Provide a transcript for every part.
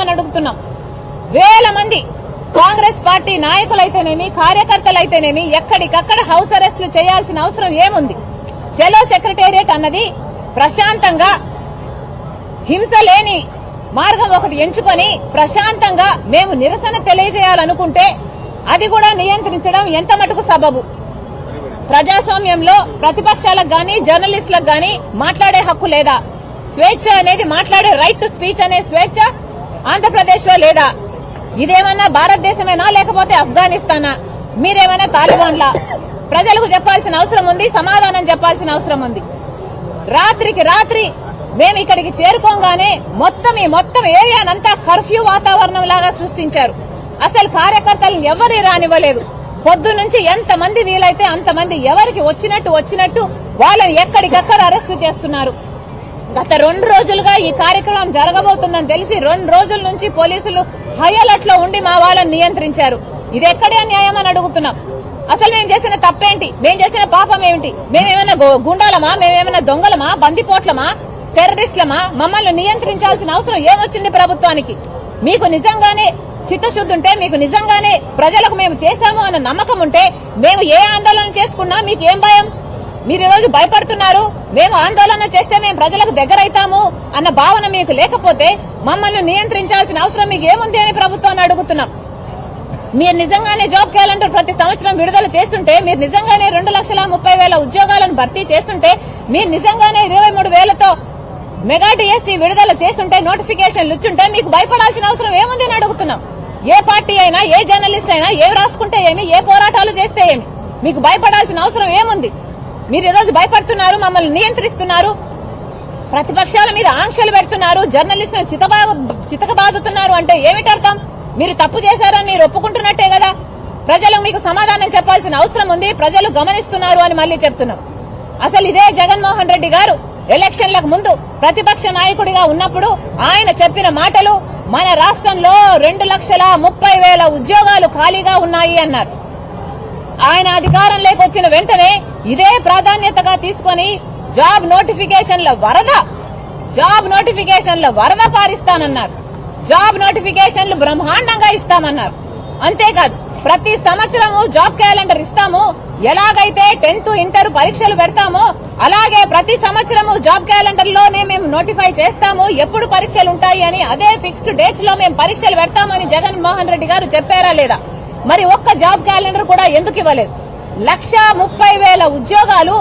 చేయమని అడుగుతున్నాం. వేల మంది కాంగ్రెస్ పార్టీ నాయకులైతేనేమి కార్యకర్తలైతేనేమి ఎక్కడికక్కడ హౌస్ అరెస్టులు చేయాల్సిన అవసరం ఏముంది? చలో సెక్రటేరియట్ అన్నది ప్రశాంతంగా హింస లేని మార్గం ఒకటి ఎంచుకొని ప్రశాంతంగా మేము నిరసన తెలియజేయాలనుకుంటే అది కూడా నియంత్రించడం ఎంత మటుకు సబబు? ప్రజాస్వామ్యంలో ప్రతిపక్షాలకు గాని జర్నలిస్టులకు గాని మాట్లాడే హక్కు లేదా? స్వేచ్ఛ అనేది మాట్లాడే రైట్ టు స్పీచ్ అనే స్వేచ్ఛ ఆంధ్రప్రదేశ్ లో లేదా? ఇదేమన్నా భారతదేశమేనా లేకపోతే ఆఫ్ఘనిస్తానా? మీరేమైనా తాలిబాన్లా? ప్రజలకు చెప్పాల్సిన అవసరం ఉంది, సమాధానం చెప్పాల్సిన అవసరం ఉంది. రాత్రికి రాత్రి మేము ఇక్కడికి చేరుకోగానే మొత్తం ఏరియానంతా కర్ఫ్యూ వాతావరణం లాగా సృష్టించారు. అసలు కార్యకర్తలను ఎవరి రానివ్వలేదు. పొద్దు నుంచి ఎంతమంది వీలైతే అంతమంది ఎవరికి వచ్చినట్టు వాళ్ళని ఎక్కడికక్కడ అరెస్టు చేస్తున్నారు. గత 2 రోజులుగా ఈ కార్యక్రమం జరగబోతుందని తెలిసి 2 రోజుల నుంచి పోలీసులు హై అలర్ట్ లో ఉండి మా వాళ్ళని నియంత్రించారు. ఇది ఎక్కడే న్యాయం అని అడుగుతున్నాం. అసలు మేము చేసిన తప్పేంటి? మేము చేసిన పాపం ఏమిటి? మేమేమైనా గుండాలమా? మేమేమైనా దొంగలమా? బందిపోట్లమా? టెర్రరిస్టులమా? మమ్మల్ని నియంత్రించాల్సిన అవసరం ఏమొచ్చింది ప్రభుత్వానికి? మీకు నిజంగానే చిత్తశుద్ధి ఉంటే, మీకు నిజంగానే ప్రజలకు మేము చేశాము అన్న నమ్మకం ఉంటే మేము ఏ ఆందోళన చేసుకున్నా మీకు ఏం భయం? మీరు ఈ రోజు భయపడుతున్నారు. మేము ఆందోళన చేస్తే మేము ప్రజలకు దగ్గరైతాము అన్న భావన మీకు లేకపోతే మమ్మల్ని నియంత్రించాల్సిన అవసరం మీకు ఏముంది అని ప్రభుత్వాన్ని అడుగుతున్నాం. మీరు నిజంగానే జాబ్ క్యాలెండర్ ప్రతి సంవత్సరం విడుదల చేస్తుంటే, మీరు నిజంగానే 2,30,000 ఉద్యోగాలను భర్తీ చేస్తుంటే, మీరు నిజంగానే 23,000తో మెగా డిఎస్సీ విడుదల చేస్తుంటే, నోటిఫికేషన్లు ఇచ్చుంటే మీకు భయపడాల్సిన అవసరం ఏముంది అని అడుగుతున్నాం. ఏ పార్టీ అయినా, ఏ జర్నలిస్ట్ అయినా ఏం రాసుకుంటే ఏమి, ఏ పోరాటాలు చేస్తే ఏమి, మీకు భయపడాల్సిన అవసరం ఏముంది? మీరు ఈరోజు భయపడుతున్నారు, మమ్మల్ని నియంత్రిస్తున్నారు, ప్రతిపక్షాల మీద ఆంక్షలు పెడుతున్నారు, జర్నలిస్టులను చితకబాదుతున్నారు అంటే ఏమిటి అర్థం? మీరు తప్పు చేశారని మీరు ఒప్పుకుంటున్నట్టే కదా. ప్రజలు మీకు సమాధానం చెప్పాల్సిన అవసరం ఉంది. ప్రజలు గమనిస్తున్నారు అని మళ్లీ చెప్తున్నాం. అసలు ఇదే జగన్మోహన్ రెడ్డి గారు ఎలక్షన్లకు ముందు ప్రతిపక్ష నాయకుడిగా ఉన్నప్పుడు ఆయన చెప్పిన మాటలు, మన రాష్ట్రంలో 2,30,000 ఉద్యోగాలు ఖాళీగా ఉన్నాయి అన్నారు. ఆయన అధికారంలోకి వచ్చిన వెంటనే ఇదే ప్రాధాన్యతగా తీసుకుని జాబ్ నోటిఫికేషన్ల వరద పారిస్తానన్నారు. జాబ్ నోటిఫికేషన్లు బ్రహ్మాండంగా ఇస్తామన్నారు. అంతేకాదు ప్రతి సంవత్సరము జాబ్ క్యాలెండర్ ఇస్తాము, ఎలాగైతే 10th ఇంటర్ పరీక్షలు పెడతామో అలాగే ప్రతి సంవత్సరము జాబ్ క్యాలెండర్ లోనే మేము నోటిఫై చేస్తాము ఎప్పుడు పరీక్షలు ఉంటాయి అని. అదే ఫిక్స్డ్ డేట్స్ లో మేము పరీక్షలు పెడతామని జగన్మోహన్ రెడ్డి గారు చెప్పారా లేదా? మరి ఒక్క జాబ్ క్యాలెండర్ కూడా ఎందుకు ఇవ్వలేదు? 1,30,000 ఉద్యోగాలు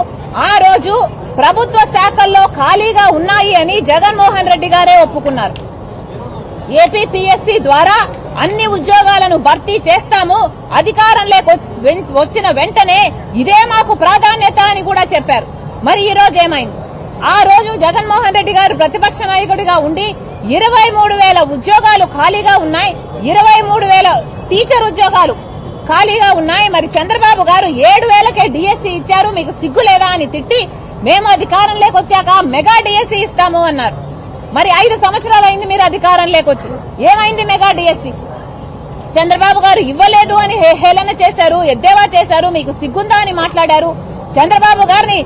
ఆ రోజు ప్రభుత్వ శాఖల్లో ఖాళీగా ఉన్నాయి అని జగన్మోహన్ రెడ్డి గారే ఒప్పుకున్నారు. ఏపీపీఎస్సీ ద్వారా అన్ని ఉద్యోగాలను భర్తీ చేస్తాము, అధికారంలోకి వచ్చిన వెంటనే ఇదే మాకు ప్రాధాన్యత అని కూడా చెప్పారు. మరి ఈ రోజు ఏమైంది? ఆ రోజు జగన్మోహన్ రెడ్డి గారు ప్రతిపక్ష నాయకుడిగా ఉండి 23,000 ఉద్యోగాలు ఖాళీగా ఉన్నాయి, 23,000 టీచర్ ఉద్యోగాలు ఖాళీగా ఉన్నాయి. మరి చంద్రబాబు గారు 7,000కే డిఎస్సీ ఇచ్చారు, మీకు సిగ్గు లేదా అని తిట్టి, మేము అధికారంలోకి వచ్చాక మెగా డిఎస్సీ ఇస్తాము అన్నారు. మరి 5 సంవత్సరాలు అయింది మీరు అధికారంలోకి వచ్చి, ఏమైంది మెగా డిఎస్సీ? చంద్రబాబు గారు ఇవ్వలేదు అని హేళన చేశారు, ఎద్దేవా చేశారు, మీకు సిగ్గుందా అని మాట్లాడారు. చంద్రబాబు గారిని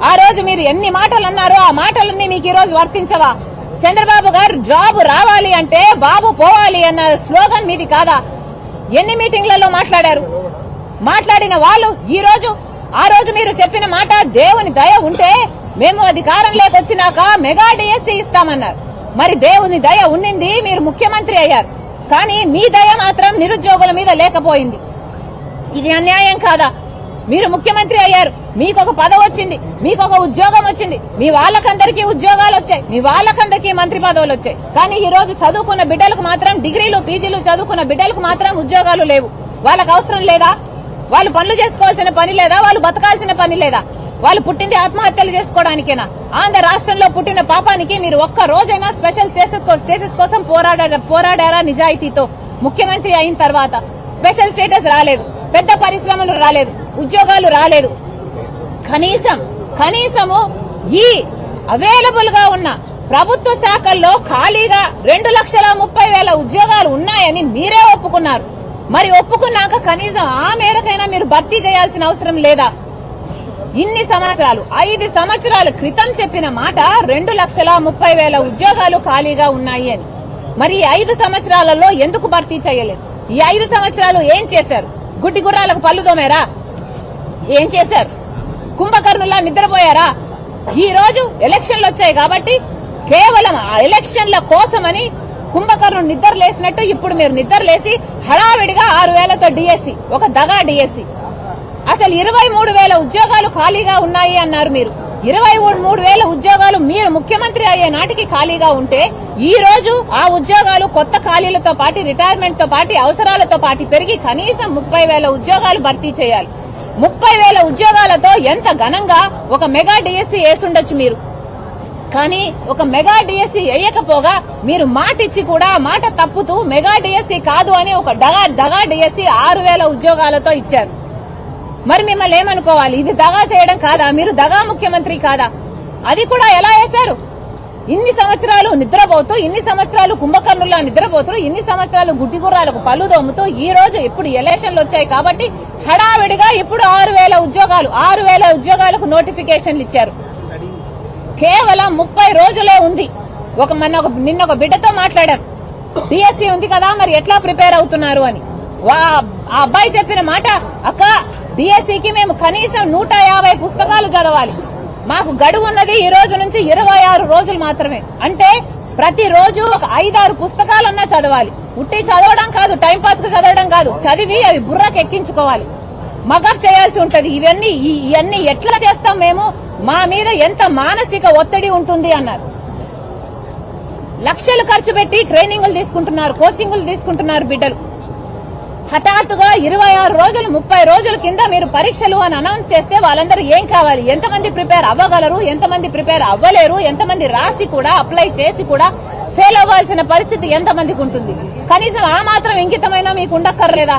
ఆ రోజు మీరు ఎన్ని మాటలు అన్నారో ఆ మాటలన్నీ మీకు ఈ రోజు వర్తించవా? చంద్రబాబు గారు జాబు రావాలి అంటే బాబు పోవాలి అన్న స్లోగన్ మీది కాదా? ఎన్ని మీటింగ్లలో మాట్లాడారు? మాట్లాడిన వాళ్ళు ఆ రోజు మీరు చెప్పిన మాట, దేవుని దయ ఉంటే మేము అధికారంలోకి వచ్చినాక మెగా డిఎస్సీ ఇస్తామన్నారు. మరి దేవుని దయ ఉన్నింది, మీరు ముఖ్యమంత్రి అయ్యారు, కానీ మీ దయ మాత్రం నిరుద్యోగుల మీద లేకపోయింది. ఇది అన్యాయం కాదా? మీరు ముఖ్యమంత్రి అయ్యారు, మీకు ఒక పదవి వచ్చింది, మీకు ఒక ఉద్యోగం వచ్చింది, మీ వాళ్ళకందరికీ ఉద్యోగాలు వచ్చాయి, మీ వాళ్ళకందరికీ మంత్రి పదవులు వచ్చాయి. కానీ ఈ రోజు చదువుకున్న బిడ్డలకు మాత్రం, డిగ్రీలు పీజీలు చదువుకున్న బిడ్డలకు మాత్రం ఉద్యోగాలు లేవు. వాళ్ళకు అవసరం లేదా? వాళ్ళు పనులు చేసుకోవాల్సిన పని లేదా? వాళ్ళు బతకాల్సిన పని లేదా? వాళ్ళు పుట్టింది ఆత్మహత్యలు చేసుకోవడానికేనా? ఆంధ్ర రాష్ట్రంలో పుట్టిన పాపానికి మీరు ఒక్క రోజైనా స్పెషల్ స్టేటస్ కోసం పోరాడారా నిజాయితీతో? ముఖ్యమంత్రి అయిన తర్వాత స్పెషల్ స్టేటస్ రాలేదు, పెద్ద పరిశ్రమలు రాలేదు, ఉద్యోగాలు రాలేదు. కనీసము ఈ అవైలబుల్ గా ఉన్న ప్రభుత్వ శాఖల్లో ఖాళీగా 2,30,000 ఉద్యోగాలు ఉన్నాయని మీరే ఒప్పుకున్నారు. మరి ఒప్పుకున్నాక కనీసం ఆ మేరకైనా మీరు భర్తీ చేయాల్సిన అవసరం లేదా? ఇన్ని సంవత్సరాలు, 5 సంవత్సరాల క్రితం చెప్పిన మాట 2,30,000 ఉద్యోగాలు ఖాళీగా ఉన్నాయి అని. మరి ఈ 5 సంవత్సరాలలో ఎందుకు భర్తీ చేయలేదు? ఈ 5 సంవత్సరాలు ఏం చేశారు? గుడ్డి గుర్రాలకు పళ్ళు తోమారా? ఏం చేశారు? కుంభకర్ణులా నిద్రపోయారా? ఈ రోజు ఎలక్షన్లు వచ్చాయి కాబట్టి కేవలం ఆ ఎలక్షన్ల కోసమని కుంభకర్ణుడు నిద్రలేసినట్టు ఇప్పుడు మీరు నిద్రలేసి హడావిడిగా 6,000తో డిఎస్సి, ఒక దగా డిఎస్సి. అసలు 23,000 ఉద్యోగాలు ఖాళీగా ఉన్నాయి అన్నారు మీరు. 23,000 ఉద్యోగాలు మీరు ముఖ్యమంత్రి అయ్యే నాటికి ఖాళీగా ఉంటే ఈ రోజు ఆ ఉద్యోగాలు కొత్త ఖాళీలతో పాటు రిటైర్మెంట్ తో పాటు అవసరాలతో పాటు పెరిగి కనీసం 30,000 ఉద్యోగాలు భర్తీ చేయాలి. 30,000 ఉద్యోగాలతో ఎంత ఘనంగా ఒక మెగా డిఎస్సి వేసుండొచ్చు మీరు. కానీ ఒక మెగా డిఎస్సి వేయకపోగా మీరు మాట ఇచ్చి కూడా మాట తప్పుతూ మెగా డిఎస్సి కాదు అని ఒక దగా డిఎస్సి 6,000 ఉద్యోగాలతో ఇచ్చారు. మరి మిమ్మల్ని ఏమనుకోవాలి? ఇది దగా చేయడం కాదా? మీరు దగా ముఖ్యమంత్రి కాదా? అది కూడా ఎలా వేశారు? ఇన్ని సంవత్సరాలు నిద్రపోతూ, ఇన్ని సంవత్సరాలు కుంభకర్ణుల్లా నిద్రపోతూ, ఇన్ని సంవత్సరాలు గుడ్డి గుర్రాలకు పళ్ళు దొమ్ముతూ ఈ రోజు ఇప్పుడు ఎలక్షన్లు వచ్చాయి కాబట్టి హడావిడిగా ఇప్పుడు 6,000 ఉద్యోగాలకు నోటిఫికేషన్లు ఇచ్చారు. కేవలం 30 రోజులే ఉంది. నిన్న ఒక బిడ్డతో మాట్లాడాం, డిఎస్సి ఉంది కదా మరి ఎట్లా ప్రిపేర్ అవుతున్నారు అని. ఆ అబ్బాయి చెప్పిన మాట, అక్క డిఎస్సికి మేము కనీసం 150 పుస్తకాలు చదవాలి, మాకు గడువు ఉన్నది ఈ రోజు నుంచి 26 రోజులు మాత్రమే. అంటే ప్రతి రోజు ఒక 5-6 పుస్తకాలన్నా చదవాలి. ఉట్టి చదవడం కాదు, టైంపాస్ కు చదవడం కాదు, చదివి అవి బుర్రకు ఎక్కించుకోవాలి, మగప్ చేయాల్సి ఉంటది. ఇవన్నీ ఎట్లా చేస్తాం మేము? మా మీద ఎంత మానసిక ఒత్తిడి ఉంటుంది అన్నారు. లక్షలు ఖర్చు పెట్టి ట్రైనింగులు తీసుకుంటున్నారు, కోచింగులు తీసుకుంటున్నారు బిడ్డలు. హఠాత్తుగా 26 రోజులు 30 రోజుల కింద మీరు పరీక్షలు అని అనౌన్స్ చేస్తే వాళ్ళందరూ ఏం కావాలి? ఎంతమంది ప్రిపేర్ అవ్వగలరు, ఎంతమంది ప్రిపేర్ అవ్వలేరు, ఎంతమంది రాసి కూడా అప్లై చేసి కూడా ఫెయిల్ అవ్వాల్సిన పరిస్థితి ఎంతమందికి ఉంటుంది? కనీసం ఆ మాత్రం ఇంకితమైనా మీకు ఉండక్కర్లేదా?